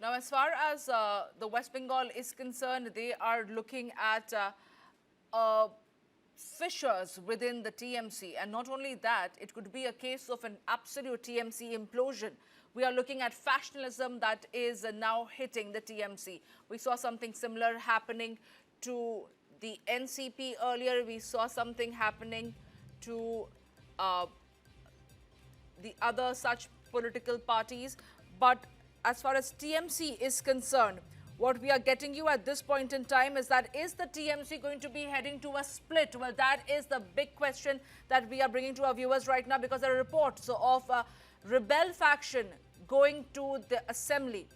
Now, as far as the West Bengal is concerned, they are looking at fissures within the TMC. And not only that, it could be a case of an absolute TMC implosion. We are looking at factionalism that is now hitting the TMC. We saw something similar happening to the NCP earlier. We saw something happening to the other such political parties. But as far as TMC is concerned, what we are getting you at this point in time is that is the TMC going to be heading to a split? Well, that is the big question that we are bringing to our viewers right now, because there are reports of a rebel faction going to the assembly.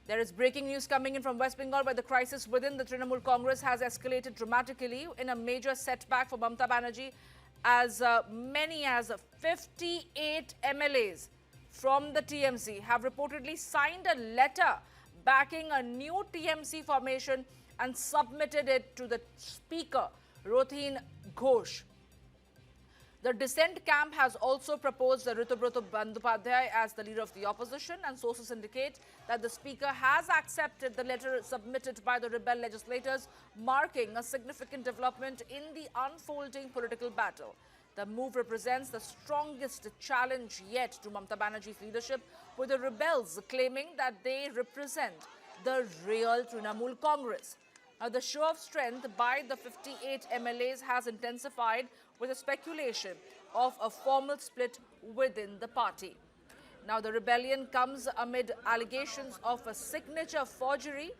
There is breaking news coming in from West Bengal, where the crisis within the Trinamool Congress has escalated dramatically in a major setback for Mamata Banerjee, as many as 58 MLAs from the TMC have reportedly signed a letter backing a new TMC formation and submitted it to the Speaker, Rotin Ghosh. The dissent camp has also proposed Ritu Bandyopadhyay as the leader of the opposition, and sources indicate that the Speaker has accepted the letter submitted by the rebel legislators, marking a significant development in the unfolding political battle. The move represents the strongest challenge yet to Mamata Banerjee's leadership, with the rebels claiming that they represent the real Trinamool Congress. Now, the show of strength by the 58 MLAs has intensified with a speculation of a formal split within the party. Now, the rebellion comes amid allegations of a signature forgery,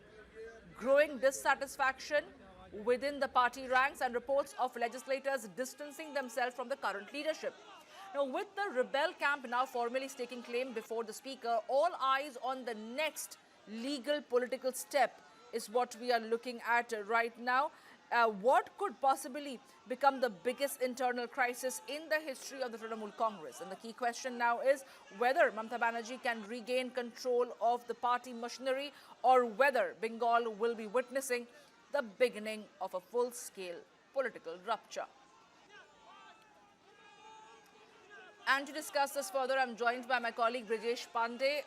growing dissatisfaction within the party ranks, and reports of legislators distancing themselves from the current leadership. Now, with the rebel camp now formally staking claim before the Speaker, all eyes on the next legal political step is what we are looking at right now. What could possibly become the biggest internal crisis in the history of the Trinamool Congress? And the key question now is whether Mamata Banerjee can regain control of the party machinery, or whether Bengal will be witnessing the beginning of a full-scale political rupture. And to discuss this further, I'm joined by my colleague Brijesh Pandey.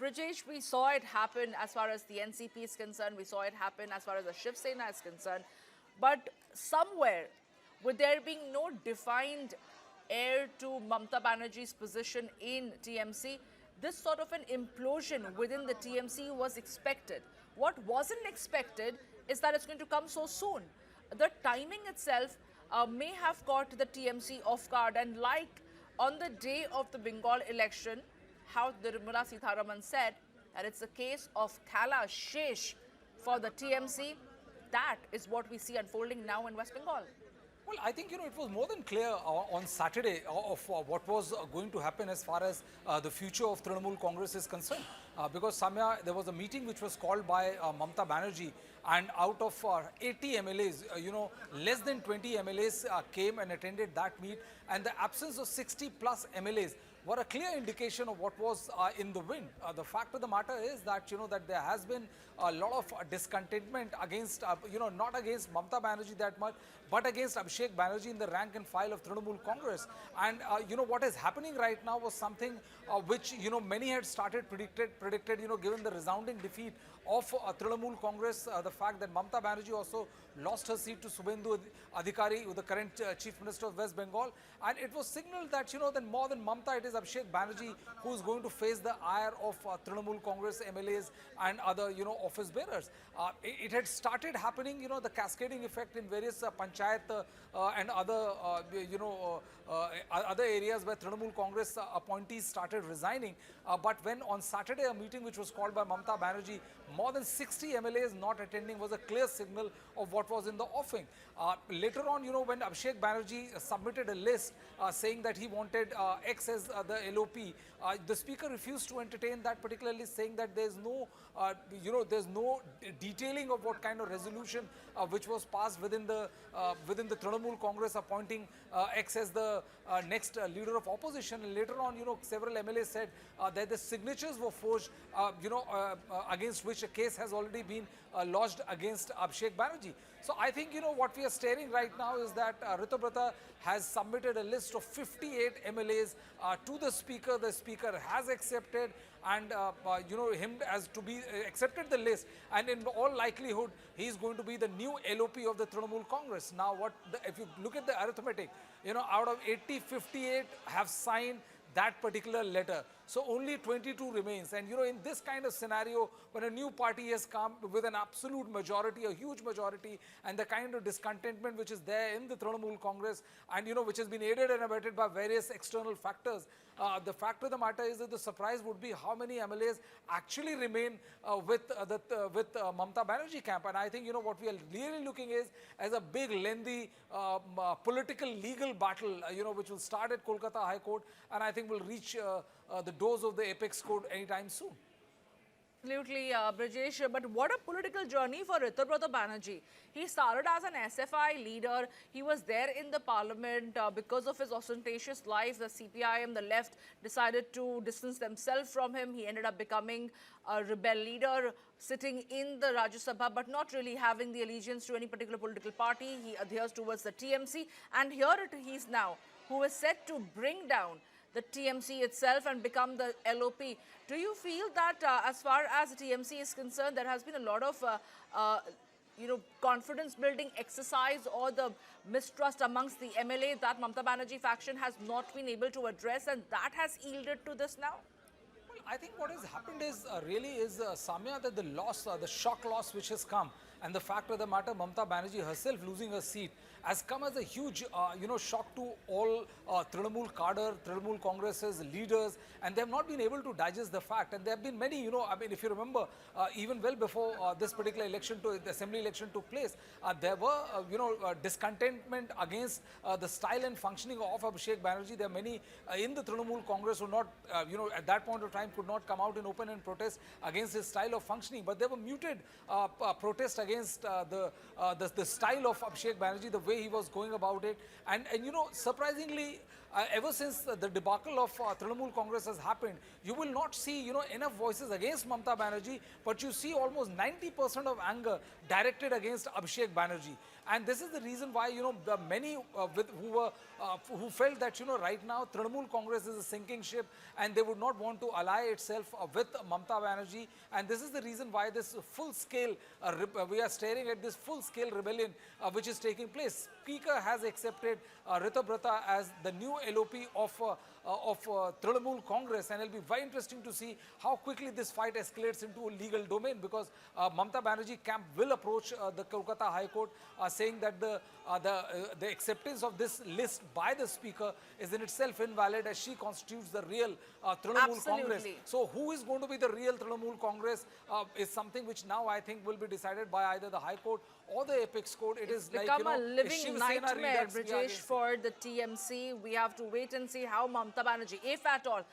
Brijesh, we saw it happen as far as the NCP is concerned. We saw it happen as far as the Shiv Sena is concerned. But somewhere, with there being no defined heir to Mamata Banerjee's position in TMC, this sort of an implosion within the TMC was expected. What wasn't expected is that it's going to come so soon. The timing itself may have caught the TMC off guard, and like on the day of the Bengal election, how Nirmala Sitharaman said that it's a case of Thala Shesh for the TMC. That is what we see unfolding now in West Bengal. Well, I think, it was more than clear on Saturday of what was going to happen as far as the future of Trinamool Congress is concerned. Because Samya, there was a meeting which was called by Mamata Banerjee, and out of 80 MLAs, less than 20 MLAs came and attended that meet, and the absence of 60 plus MLAs were a clear indication of what was in the wind. The fact of the matter is that, that there has been a lot of discontentment against, not against Mamata Banerjee that much, but against Abhishek Banerjee in the rank and file of Trinamool Congress. And, what is happening right now was something which, many had started predicted, given the resounding defeat of Trinamool Congress, the fact that Mamata Banerjee also lost her seat to Subhendu Adhikari, the current Chief Minister of West Bengal. And it was signaled that, that more than Mamata, it is Abhishek Banerjee who is going to face the ire of Trinamool Congress MLAs and other, office bearers. It had started happening, the cascading effect in various panchayat and other, other areas where Trinamool Congress appointees started resigning. But when on Saturday, a meeting which was called by Mamata Banerjee, more than 60 MLAs not attending was a clear signal of what was in the offing. Later on, when Abhishek Banerjee submitted a list saying that he wanted X as the LOP, the Speaker refused to entertain that, particularly saying that there's no, there's no detailing of what kind of resolution which was passed within the Trinamool Congress appointing X as the next leader of opposition. And later on, several MLAs said that the signatures were forged, against which a case has already been lodged against Abhishek Banerjee. So I think, what we are staring right now is that Ritu has submitted a list of 58 MLAs to to the speaker. The speaker has accepted and him as to be accepted the list, and in all likelihood he is going to be the new LOP of the Trinamool Congress. Now if you look at the arithmetic, out of 80, 58 have signed that particular letter. So only 22 remains. And in this kind of scenario, when a new party has come with an absolute majority, a huge majority, and the kind of discontentment which is there in the Trinamool Congress, and which has been aided and abetted by various external factors, the fact of the matter is that the surprise would be how many MLAs actually remain with Mamata Banerjee camp. And I think what we are really looking is as a big, lengthy political legal battle, which will start at Kolkata High Court, and I think will reach the doors of the apex court anytime soon. Absolutely, Brajesh. But what a political journey for Revolt Banerjee. He started as an SFI leader. He was there in the parliament because of his ostentatious life. The CPIM, the left, decided to distance themselves from him. He ended up becoming a rebel leader, sitting in the Rajya Sabha, but not really having the allegiance to any particular political party. He adheres towards the TMC. And here he is now, who is set to bring down the TMC itself and become the LOP. Do you feel that as far as the TMC is concerned, there has been a lot of confidence building exercise or the mistrust amongst the MLA that Mamata Banerjee faction has not been able to address, and that has yielded to this now? Well, I think what has happened is Samya, that the loss, the shock loss which has come, and the fact of the matter, Mamata Banerjee herself losing her seat has come as a huge, shock to all Trinamool cadre, Trinamool Congress's leaders, and they have not been able to digest the fact. And there have been many, if you remember, even well before this particular election, the assembly election took place, there were, discontentment against the style and functioning of Abhishek Banerjee. There are many in the Trinamool Congress who not, at that point of time could not come out in open and protest against his style of functioning, but there were muted protests against the style of Abhishek Banerjee, the way he was going about it. And surprisingly, ever since the debacle of Trinamool Congress has happened, you will not see, enough voices against Mamata Banerjee, but you see almost 90% of anger directed against Abhishek Banerjee. And this is the reason why, the many who felt that, right now Trinamool Congress is a sinking ship and they would not want to ally itself with Mamata Banerjee. And this is the reason why this full-scale, we are staring at this full-scale rebellion which is taking place. Speaker has accepted Revolt as the new LOP of Trinamool Congress, and it will be very interesting to see how quickly this fight escalates into a legal domain, because Mamata Banerjee camp will approach the Kolkata High Court saying that the acceptance of this list by the speaker is in itself invalid, as she constitutes the real Trinamool Congress. So who is going to be the real Trinamool Congress is something which now I think will be decided by either the High Court or the apex court. It's become a living nightmare, Brajesh, for the TMC. We have to wait and see how Mamata Banerjee, if at all,